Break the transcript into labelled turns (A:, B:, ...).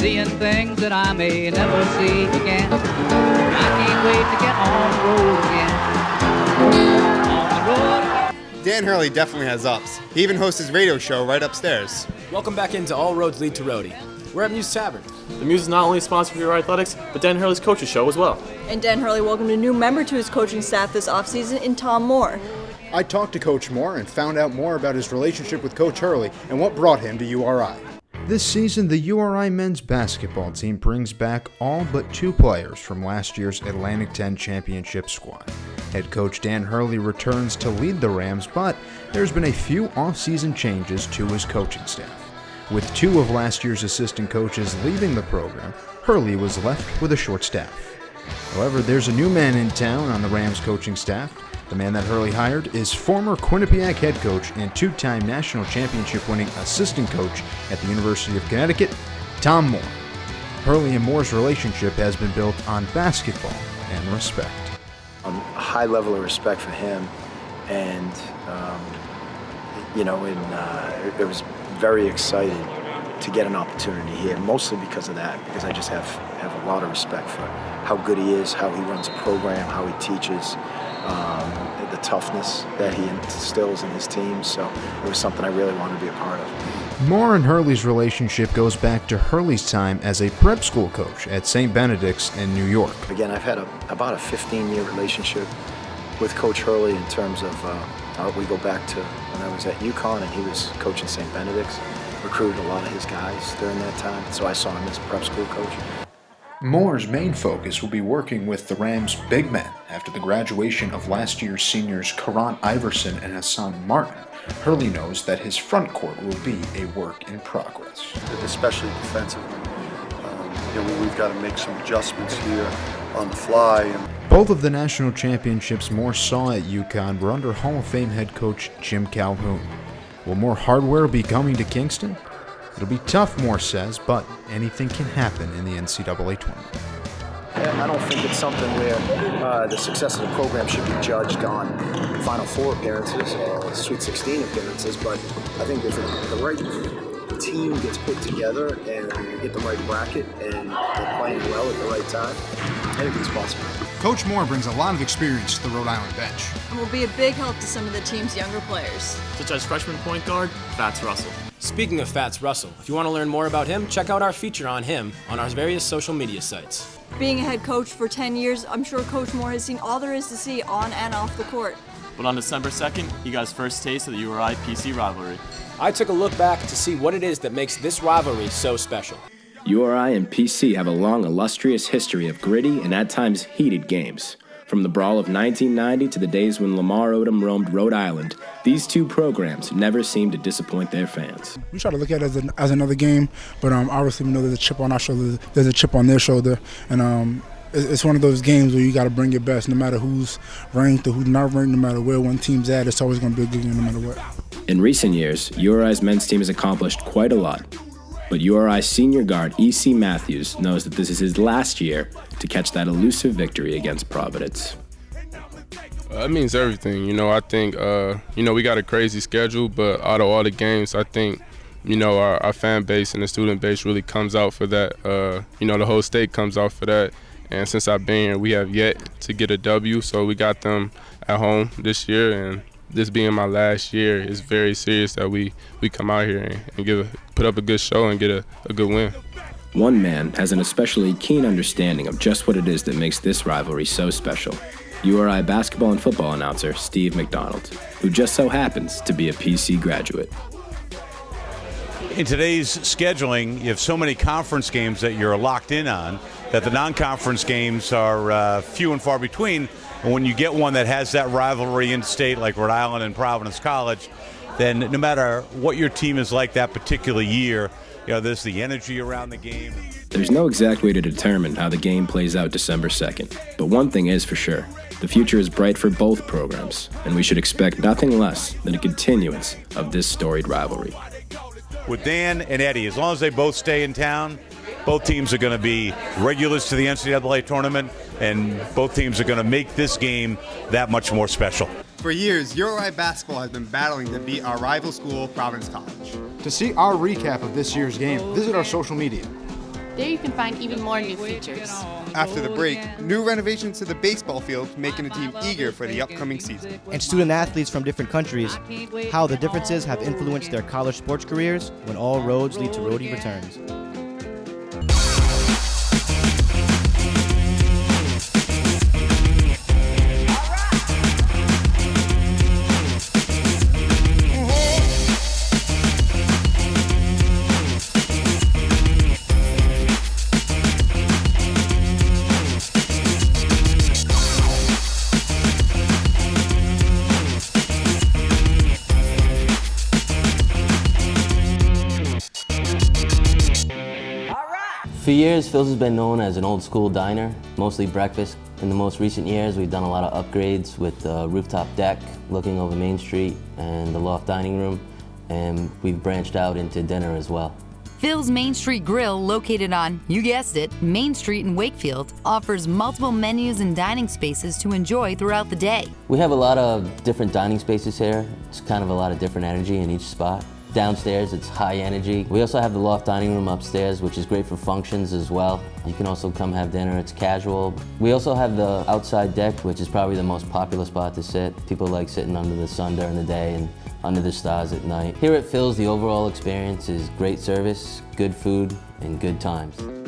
A: seeing things that I may never see again. I can't wait to get on the road again. On the road.
B: Dan Hurley definitely has ups. He even hosts his radio show right upstairs.
C: Welcome back into All Roads Lead to Rhodey. We're at Muse Tavern.
D: The Muse is not only a sponsor for your athletics, but Dan Hurley's coach's show as well.
E: And Dan Hurley welcomed a new member to his coaching staff this offseason in Tom Moore.
F: I talked to Coach Moore and found out more about his relationship with Coach Hurley and what brought him to URI.
G: This season, the URI men's basketball team brings back all but 2 players from last year's Atlantic 10 championship squad. Head coach Dan Hurley returns to lead the Rams, but there's been a few off-season changes to his coaching staff. With 2 of last year's assistant coaches leaving the program, Hurley was left with a short staff. However, there's a new man in town on the Rams coaching staff. The man that Hurley hired is former Quinnipiac head coach and 2-time national championship-winning assistant coach at the University of Connecticut, Tom Moore. Hurley and Moore's relationship has been built on basketball and respect.
H: A high level of respect for him, and it was very excited to get an opportunity here, mostly because of that, because I just have a lot of respect for how good he is, how he runs a program, how he teaches, the toughness that he instills in his team. So it was something I really wanted to be a part of.
G: Moore and Hurley's relationship goes back to Hurley's time as a prep school coach at St. Benedict's in New York.
H: Again, I've had about a 15-year relationship with Coach Hurley in terms of we go back to when I was at UConn and he was coaching St. Benedict's. Recruited a lot of his guys during that time, so I saw him as a prep school coach.
G: Moore's main focus will be working with the Rams' big men after the graduation of last year's seniors Karan Iverson and Hassan Martin. Hurley knows that his front court will be a work in progress.
I: Especially defensively. We've got to make some adjustments here on the fly.
G: Both of the national championships Moore saw at UConn were under Hall of Fame head coach Jim Calhoun. Will more hardware be coming to Kingston? It'll be tough, Moore says, but anything can happen in the NCAA tournament.
H: I don't think it's something where the success of the program should be judged on Final Four appearances or Sweet 16 appearances, but I think if the right team gets put together and you get the right bracket and they're playing well at the right time, I think it's possible.
F: Coach Moore brings a lot of experience to the Rhode Island bench.
E: And will be a big help to some of the team's younger players.
D: Such as freshman point guard, Fats Russell.
C: Speaking of Fats Russell, if you want to learn more about him, check out our feature on him on our various social media sites.
E: Being a head coach for 10 years, I'm sure Coach Moore has seen all there is to see on and off the court.
D: But on December 2nd, he got his first taste of the URI PC rivalry.
C: I took a look back to see what it is that makes this rivalry so special.
J: URI and PC have a long, illustrious history of gritty and at times heated games. From the brawl of 1990 to the days when Lamar Odom roamed Rhode Island, these 2 programs never seemed to disappoint their fans.
K: We try to look at it as another game, but obviously we know there's a chip on our shoulder, there's a chip on their shoulder, and it's one of those games where you got to bring your best, no matter who's ranked or who's not ranked, no matter where one team's at, it's always going to be a good game no matter what.
J: In recent years, URI's men's team has accomplished quite a lot. But URI senior guard E.C. Matthews knows that this is his last year to catch that elusive victory against Providence.
L: It means everything. I think, we got a crazy schedule, but out of all the games, I think, our fan base and the student base really comes out for that. The whole state comes out for that. And since I've been here, we have yet to get a W, so we got them at home this year. And this being my last year, it's very serious that we come out here and put up a good show and get a good win.
J: One man has an especially keen understanding of just what it is that makes this rivalry so special. URI basketball and football announcer Steve McDonald, who just so happens to be a PC graduate.
M: In today's scheduling, you have so many conference games that you're locked in on that the non-conference games are few and far between. And when you get one that has that rivalry in state like Rhode Island and Providence College, then no matter what your team is like that particular year, there's the energy around the game.
J: There's no exact way to determine how the game plays out December 2nd, but one thing is for sure. The future is bright for both programs, and we should expect nothing less than a continuance of this storied rivalry.
M: With Dan and Eddie, as long as they both stay in town, both teams are going to be regulars to the NCAA tournament, and both teams are going to make this game that much more special.
B: For years, URI basketball has been battling to beat our rival school, Providence College.
F: To see our recap of this year's game, visit our social media.
N: There you can find even more new features.
B: After the break, new renovations to the baseball field, making the team eager for the upcoming season.
O: And student athletes from different countries, how the differences have influenced their college sports careers when all roads lead to Rhodey returns.
P: For years, Phil's has been known as an old school diner, mostly breakfast. In the most recent years, we've done a lot of upgrades with the rooftop deck looking over Main Street and the loft dining room, and we've branched out into dinner as well.
Q: Phil's Main Street Grill, located on, you guessed it, Main Street in Wakefield, offers multiple menus and dining spaces to enjoy throughout the day.
P: We have a lot of different dining spaces here. It's kind of a lot of different energy in each spot. Downstairs, it's high energy. We also have the loft dining room upstairs, which is great for functions as well. You can also come have dinner, it's casual. We also have the outside deck, which is probably the most popular spot to sit. People like sitting under the sun during the day and under the stars at night. Here at Phil's, the overall experience is great service, good food, and good times.